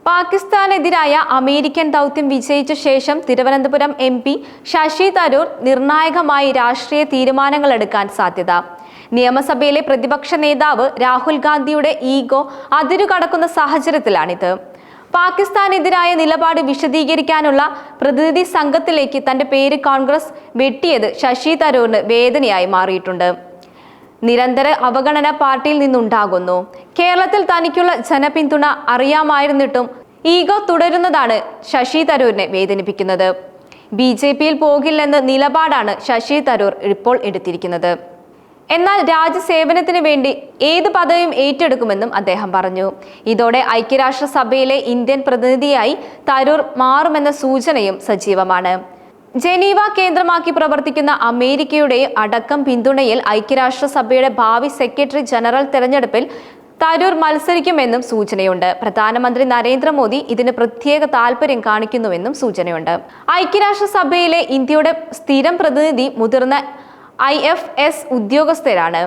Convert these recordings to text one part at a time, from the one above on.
പാകിസ്ഥാനെതിരായ American ദൗത്യം വിജയിച്ച ശേഷം തിരുവനന്തപുരം MP ശശി തരൂർ നിർണായകമായി രാഷ്ട്രീയ തീരുമാനങ്ങളെടുക്കാൻ സാധ്യത. നിയമസഭയിലെ പ്രതിപക്ഷ നേതാവ് രാഹുൽ ഗാന്ധിയുടെ ഈഗോ അതിരുകടക്കുന്ന സാഹചര്യത്തിലാണിത്. പാകിസ്ഥാനെതിരായ നിലപാട് വിശദീകരിക്കാനുള്ള പ്രതിനിധി സംഘത്തിലേക്ക് തന്റെ പേര് കോൺഗ്രസ് വെട്ടിയത് ശശി തരൂരിന് വേദനയായി മാറിയിട്ടുണ്ട്. നിരന്തര അവഗണന പാർട്ടിയിൽ നിന്നുണ്ടാകുന്നു. കേരളത്തിൽ തനിക്കുള്ള ജനപിന്തുണ അറിയാമായിരുന്നിട്ടും ഈഗോ തുടരുന്നതാണ് ശശി തരൂരിനെ വേദനിപ്പിക്കുന്നത്. BJPയിൽ പോകില്ലെന്ന നിലപാടാണ് ശശി തരൂർ ഇപ്പോൾ എടുത്തിരിക്കുന്നത്. എന്നാൽ രാജ്യസേവനത്തിന് വേണ്ടി ഏത് പദവിയും ഏറ്റെടുക്കുമെന്നും അദ്ദേഹം പറഞ്ഞു. ഇതോടെ ഐക്യരാഷ്ട്രസഭയിലെ ഇന്ത്യൻ പ്രതിനിധിയായി തരൂർ മാറുമെന്ന സൂചനയും സജീവമാണ്. ജനീവ കേന്ദ്രമാക്കി പ്രവർത്തിക്കുന്ന അമേരിക്കയുടെ അടക്കം പിന്തുണയിൽ ഐക്യരാഷ്ട്രസഭയുടെ ഭാവി സെക്രട്ടറി ജനറൽ തെരഞ്ഞെടുപ്പിൽ തരൂർ മത്സരിക്കുമെന്നും സൂചനയുണ്ട്. പ്രധാനമന്ത്രി നരേന്ദ്രമോദി ഇതിന് പ്രത്യേക താല്പര്യം കാണിക്കുന്നുവെന്നും സൂചനയുണ്ട്. ഐക്യരാഷ്ട്രസഭയിലെ ഇന്ത്യയുടെ സ്ഥിരം പ്രതിനിധി മുതിർന്ന IFS ഉദ്യോഗസ്ഥരാണ്.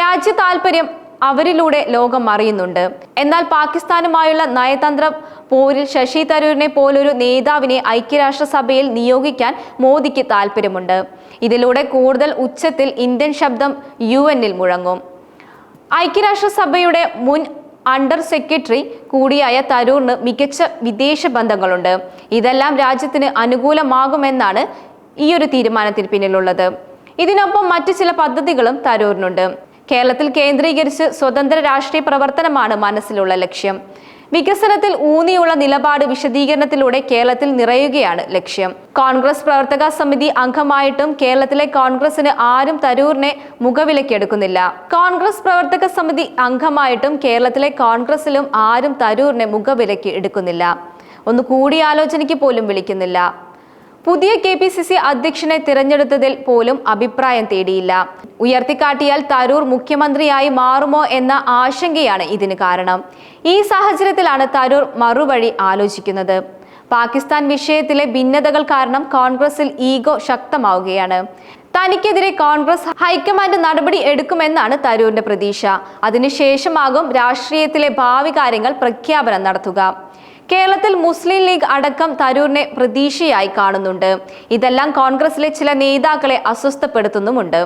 രാജ്യ താല്പര്യം അവരിലൂടെ ലോകം അറിയുന്നുണ്ട്. എന്നാൽ പാകിസ്ഥാനുമായുള്ള നയതന്ത്ര പോരിൽ ശശി തരൂരിനെ പോലൊരു നേതാവിനെ ഐക്യരാഷ്ട്രസഭയിൽ നിയോഗിക്കാൻ മോദിക്ക് താല്പര്യമുണ്ട്. ഇതിലൂടെ കൂടുതൽ ഉച്ചത്തിൽ ഇന്ത്യൻ ശബ്ദം UN-ൽ മുഴങ്ങും. ഐക്യരാഷ്ട്രസഭയുടെ മുൻ അണ്ടർ സെക്രട്ടറി കൂടിയായ തരൂറിന് മികച്ച വിദേശ ബന്ധങ്ങളുണ്ട്. ഇതെല്ലാം രാജ്യത്തിന് അനുകൂലമാകുമെന്നാണ് ഈയൊരു തീരുമാനത്തിന് പിന്നിലുള്ളത്. ഇതിനൊപ്പം മറ്റു ചില പദ്ധതികളും തരൂരിനുണ്ട്. കേരളത്തിൽ കേന്ദ്രീകരിച്ച് സ്വതന്ത്ര രാഷ്ട്രീയ പ്രവർത്തനമാണ് മനസ്സിലുള്ള ലക്ഷ്യം. വികസനത്തിൽ ഊന്നിയുള്ള നിലപാട് വിശദീകരണത്തിലൂടെ കേരളത്തിൽ നിറയുകയാണ് ലക്ഷ്യം. കോൺഗ്രസ് പ്രവർത്തക സമിതി അംഗമായിട്ടും കേരളത്തിലെ കോൺഗ്രസിന് ആരും തരൂരിനെ മുഖവിലക്കെടുക്കുന്നില്ല. കോൺഗ്രസ് പ്രവർത്തക സമിതി അംഗമായിട്ടും കേരളത്തിലെ കോൺഗ്രസിലും ആരും തരൂരിനെ മുഖവിലക്ക് എടുക്കുന്നില്ല. ഒന്ന് കൂടിയാലോചനയ്ക്ക് പോലും വിളിക്കുന്നില്ല. പുതിയ KPCC അധ്യക്ഷനെ തിരഞ്ഞെടുത്തതിൽ പോലും അഭിപ്രായം തേടിയില്ല. ഉയർത്തിക്കാട്ടിയാൽ തരൂർ മുഖ്യമന്ത്രിയായി മാറുമോ എന്ന ആശങ്കയാണ് ഇതിന് കാരണം. ഈ സാഹചര്യത്തിലാണ് തരൂർ മറുവഴി ആലോചിക്കുന്നത്. പാകിസ്ഥാൻ വിഷയത്തിലെ ഭിന്നതകൾ കാരണം കോൺഗ്രസിൽ ഈഗോ ശക്തമാവുകയാണ്. തനിക്കെതിരെ കോൺഗ്രസ് ഹൈക്കമാൻഡ് നടപടി എടുക്കുമെന്നാണ് തരൂരിന്റെ പ്രതീക്ഷ. അതിനുശേഷമാകും രാഷ്ട്രീയത്തിലെ ഭാവി കാര്യങ്ങൾ പ്രഖ്യാപനം നടത്തുക. കേരളത്തിൽ മുസ്ലിം ലീഗ് അടക്കം തരൂരിനെ പ്രതീക്ഷയായി കാണുന്നുണ്ട്. ഇതെല്ലാം കോൺഗ്രസിലെ ചില നേതാക്കളെ അസ്വസ്ഥപ്പെടുത്തുന്നുമുണ്ട്.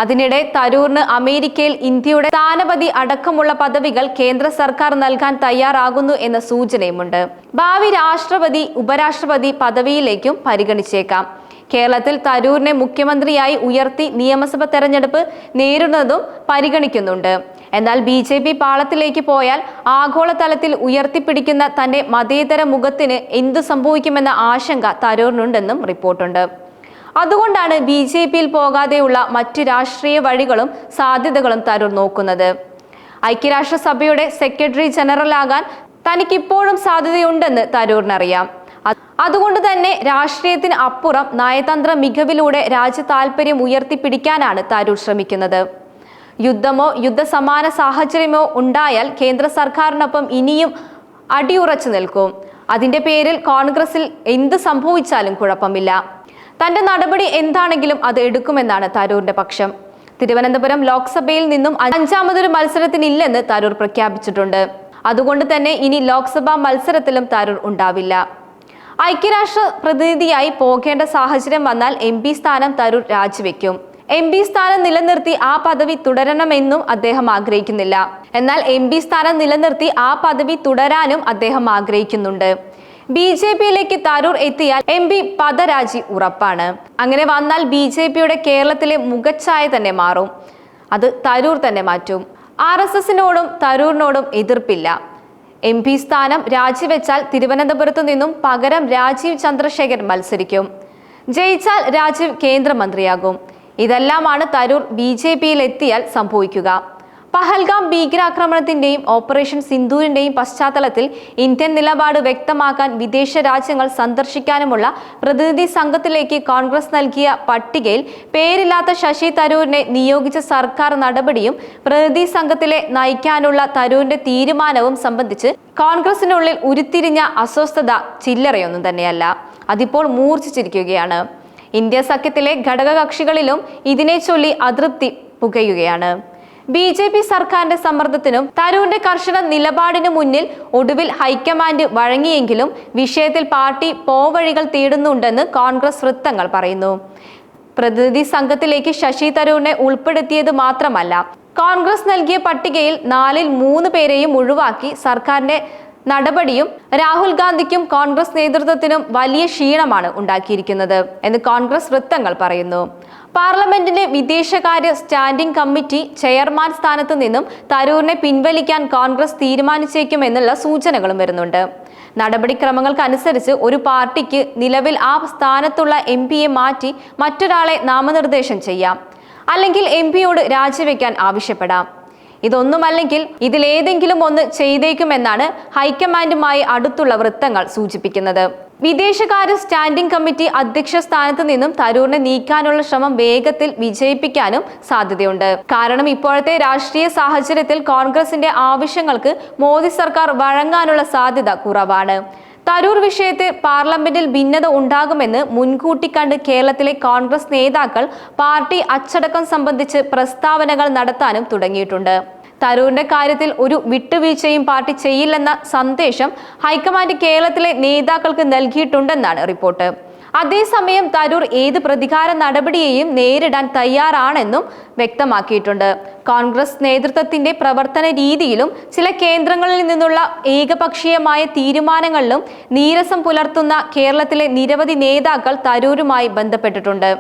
അതിനിടെ തരൂരിന് അമേരിക്കയിൽ ഇന്ത്യയുടെ സ്ഥാനപതി അടക്കമുള്ള പദവികൾ കേന്ദ്ര സർക്കാർ നൽകാൻ തയ്യാറാകുന്നു എന്ന സൂചനയുമുണ്ട്. ഭാവി രാഷ്ട്രപതി, ഉപരാഷ്ട്രപതി പദവിയിലേക്കും പരിഗണിച്ചേക്കാം. കേരളത്തിൽ തരൂരിനെ മുഖ്യമന്ത്രിയായി ഉയർത്തി നിയമസഭ തെരഞ്ഞെടുപ്പ് നേരിടുന്നതും പരിഗണിക്കുന്നുണ്ട്. എന്നാൽ BJP പാളത്തിലേക്ക് പോയാൽ ആഗോളതലത്തിൽ ഉയർത്തിപ്പിടിക്കുന്ന തന്റെ മതേതര മുഖത്തിന് എന്തു സംഭവിക്കുമെന്ന ആശങ്ക തരൂരിനുണ്ടെന്നും റിപ്പോർട്ടുണ്ട്. അതുകൊണ്ടാണ് BJPയിൽ പോകാതെയുള്ള മറ്റു രാഷ്ട്രീയ വഴികളും സാധ്യതകളും തരൂർ നോക്കുന്നത്. ഐക്യരാഷ്ട്രസഭയുടെ സെക്രട്ടറി ജനറലാകാൻ തനിക്കിപ്പോഴും സാധ്യതയുണ്ടെന്ന് തരൂരിനറിയാം. അതുകൊണ്ട് തന്നെ രാഷ്ട്രീയത്തിന് അപ്പുറം നയതന്ത്ര മികവിലൂടെ രാജ്യ താല്പര്യം ഉയർത്തിപ്പിടിക്കാനാണ് തരൂർ ശ്രമിക്കുന്നത്. യുദ്ധമോ യുദ്ധസമാന സാഹചര്യമോ ഉണ്ടായാൽ കേന്ദ്ര സർക്കാരിനൊപ്പം ഇനിയും അടിയുറച്ചു നിൽക്കും. അതിന്റെ പേരിൽ കോൺഗ്രസിൽ എന്ത് സംഭവിച്ചാലും കുഴപ്പമില്ല. തന്റെ നടപടി എന്താണെങ്കിലും അത് എടുക്കുമെന്നാണ് തരൂരിന്റെ പക്ഷം. തിരുവനന്തപുരം ലോക്സഭയിൽ നിന്നും 5ാമതൊരു മത്സരത്തിനില്ലെന്ന് തരൂർ പ്രഖ്യാപിച്ചിട്ടുണ്ട്. അതുകൊണ്ട് തന്നെ ഇനി ലോക്സഭാ മത്സരത്തിലും തരൂർ ഉണ്ടാവില്ല. ഐക്യരാഷ്ട്ര പ്രതിനിധിയായി പോകേണ്ട സാഹചര്യം വന്നാൽ MP സ്ഥാനം തരൂർ രാജിവെക്കും. MP സ്ഥാനം നിലനിർത്തി ആ പദവി തുടരണമെന്നും അദ്ദേഹം ആഗ്രഹിക്കുന്നില്ല. എന്നാൽ MP സ്ഥാനം നിലനിർത്തി ആ പദവി തുടരാനും അദ്ദേഹം ആഗ്രഹിക്കുന്നുണ്ട്. BJPയിലേക്ക് തരൂർ എത്തിയാൽ MP പദരാജി ഉറപ്പാണ്. അങ്ങനെ വന്നാൽ BJPയുടെ കേരളത്തിലെ മുഖച്ഛായ തന്നെ മാറും. അത് തരൂർ തന്നെ മാറ്റും. RSSനോടും തരൂരിനോടും എതിർപ്പില്ല. MP സ്ഥാനം രാജിവെച്ചാൽ തിരുവനന്തപുരത്തു നിന്നും പകരം രാജീവ് ചന്ദ്രശേഖർ മത്സരിക്കും. ജയിച്ചാൽ രാജീവ് കേന്ദ്രമന്ത്രിയാകും. ഇതെല്ലാമാണ് തരൂർ BJPയിൽ എത്തിയാൽ സംഭവിക്കുക. പഹൽഗാം ഭീകരാക്രമണത്തിന്റെയും ഓപ്പറേഷൻ സിന്ദൂരിന്റെയും പശ്ചാത്തലത്തിൽ ഇന്ത്യൻ നിലപാട് വ്യക്തമാക്കാൻ വിദേശ രാജ്യങ്ങൾ സന്ദർശിക്കാനുമുള്ള പ്രതിനിധി സംഘത്തിലേക്ക് കോൺഗ്രസ് നൽകിയ പട്ടികയിൽ പേരില്ലാത്ത ശശി തരൂരിനെ നിയോഗിച്ച സർക്കാർ നടപടിയും പ്രതിനിധി സംഘത്തിലെ നയിക്കാനുള്ള തരൂരിന്റെ തീരുമാനവും സംബന്ധിച്ച് കോൺഗ്രസിനുള്ളിൽ ഉരുത്തിരിഞ്ഞ അസ്വസ്ഥത ചില്ലറയൊന്നും തന്നെയല്ല. അതിപ്പോൾ മൂർച്ഛിച്ചിരിക്കുകയാണ്. ഇന്ത്യ സഖ്യത്തിലെ ഘടകകക്ഷികളിലും ഇതിനെ ചൊല്ലി അതൃപ്തി പുകയുകയാണ്. BJP സർക്കാരിന്റെ സമ്മർദ്ദത്തിനും തരൂരിന്റെ കർശന നിലപാടിനു മുന്നിൽ ഒടുവിൽ ഹൈക്കമാൻഡ് വഴങ്ങിയെങ്കിലും വിഷയത്തിൽ പാർട്ടി പോവഴികൾ തേടുന്നുണ്ടെന്ന് കോൺഗ്രസ് വൃത്തങ്ങൾ പറയുന്നു. പ്രതിനിധി സംഘത്തിലേക്ക് ശശി തരൂരിനെ ഉൾപ്പെടുത്തിയത് മാത്രമല്ല, കോൺഗ്രസ് നൽകിയ പട്ടികയിൽ 4-ൽ 3 പേരെയും ഒഴിവാക്കി സർക്കാരിന്റെ നടപടിയും രാഹുൽ ഗാന്ധിക്കും കോൺഗ്രസ് നേതൃത്വത്തിനും വലിയ ക്ഷീണമാണ് ഉണ്ടാക്കിയിരിക്കുന്നത് എന്ന് കോൺഗ്രസ് വൃത്തങ്ങൾ പറയുന്നു. പാർലമെന്റിന്റെ വിദേശകാര്യ സ്റ്റാൻഡിംഗ് കമ്മിറ്റി ചെയർമാൻ സ്ഥാനത്ത് നിന്നും തരൂരിനെ പിൻവലിക്കാൻ കോൺഗ്രസ് തീരുമാനിച്ചേക്കുമെന്നുള്ള സൂചനകളും വരുന്നുണ്ട്. നടപടിക്രമങ്ങൾക്കനുസരിച്ച് ഒരു പാർട്ടിക്ക് നിലവിൽ ആ സ്ഥാനത്തുള്ള MP മാറ്റി മറ്റൊരാളെ നാമനിർദ്ദേശം ചെയ്യാം, അല്ലെങ്കിൽ MP രാജിവെക്കാൻ ആവശ്യപ്പെടാം. ഇതൊന്നുമല്ലെങ്കിൽ ഇതിലേതെങ്കിലും ഒന്ന് ചെയ്തേക്കുമെന്നാണ് ഹൈക്കമാൻഡുമായി അടുത്തുള്ള വൃത്തങ്ങൾ സൂചിപ്പിക്കുന്നത്. വിദേശകാര്യ സ്റ്റാൻഡിംഗ് കമ്മിറ്റി അധ്യക്ഷ സ്ഥാനത്ത് നിന്നും തരൂരിനെ നീക്കാനുള്ള ശ്രമം വേഗത്തിൽ വിജയിപ്പിക്കാനും സാധ്യതയുണ്ട്. കാരണം ഇപ്പോഴത്തെ രാഷ്ട്രീയ സാഹചര്യത്തിൽ കോൺഗ്രസിന്റെ ആവശ്യങ്ങൾക്ക് മോദി സർക്കാർ വഴങ്ങാനുള്ള സാധ്യത കുറവാണ്. തരൂർ വിഷയത്തിൽ പാർലമെന്റിൽ ഭിന്നത ഉണ്ടാകുമെന്ന് മുൻകൂട്ടി കണ്ട് കേരളത്തിലെ കോൺഗ്രസ് നേതാക്കൾ പാർട്ടി അച്ചടക്കം സംബന്ധിച്ച് പ്രസ്താവനകൾ നടത്താനും തുടങ്ങിയിട്ടുണ്ട്. തരൂരിന്റെ കാര്യത്തിൽ ഒരു വിട്ടുവീഴ്ചയും പാർട്ടി ചെയ്യില്ലെന്ന സന്ദേശം ഹൈക്കമാൻഡ് കേരളത്തിലെ നേതാക്കൾക്ക് നൽകിയിട്ടുണ്ടെന്നാണ് റിപ്പോർട്ട്. അതേസമയം തരൂർ ഏത് പ്രതികാര നടപടിയെയും നേരിടാൻ തയ്യാറാണെന്നും വ്യക്തമാക്കിയിട്ടുണ്ട്. കോൺഗ്രസ് നേതൃത്വത്തിന്റെ പ്രവർത്തന രീതിയിലും ചില കേന്ദ്രങ്ങളിൽ നിന്നുള്ള ഏകപക്ഷീയമായ തീരുമാനങ്ങളിലും നീരസം പുലർത്തുന്ന കേരളത്തിലെ നിരവധി നേതാക്കൾ തരൂരുമായി ബന്ധപ്പെട്ടിട്ടുണ്ട്.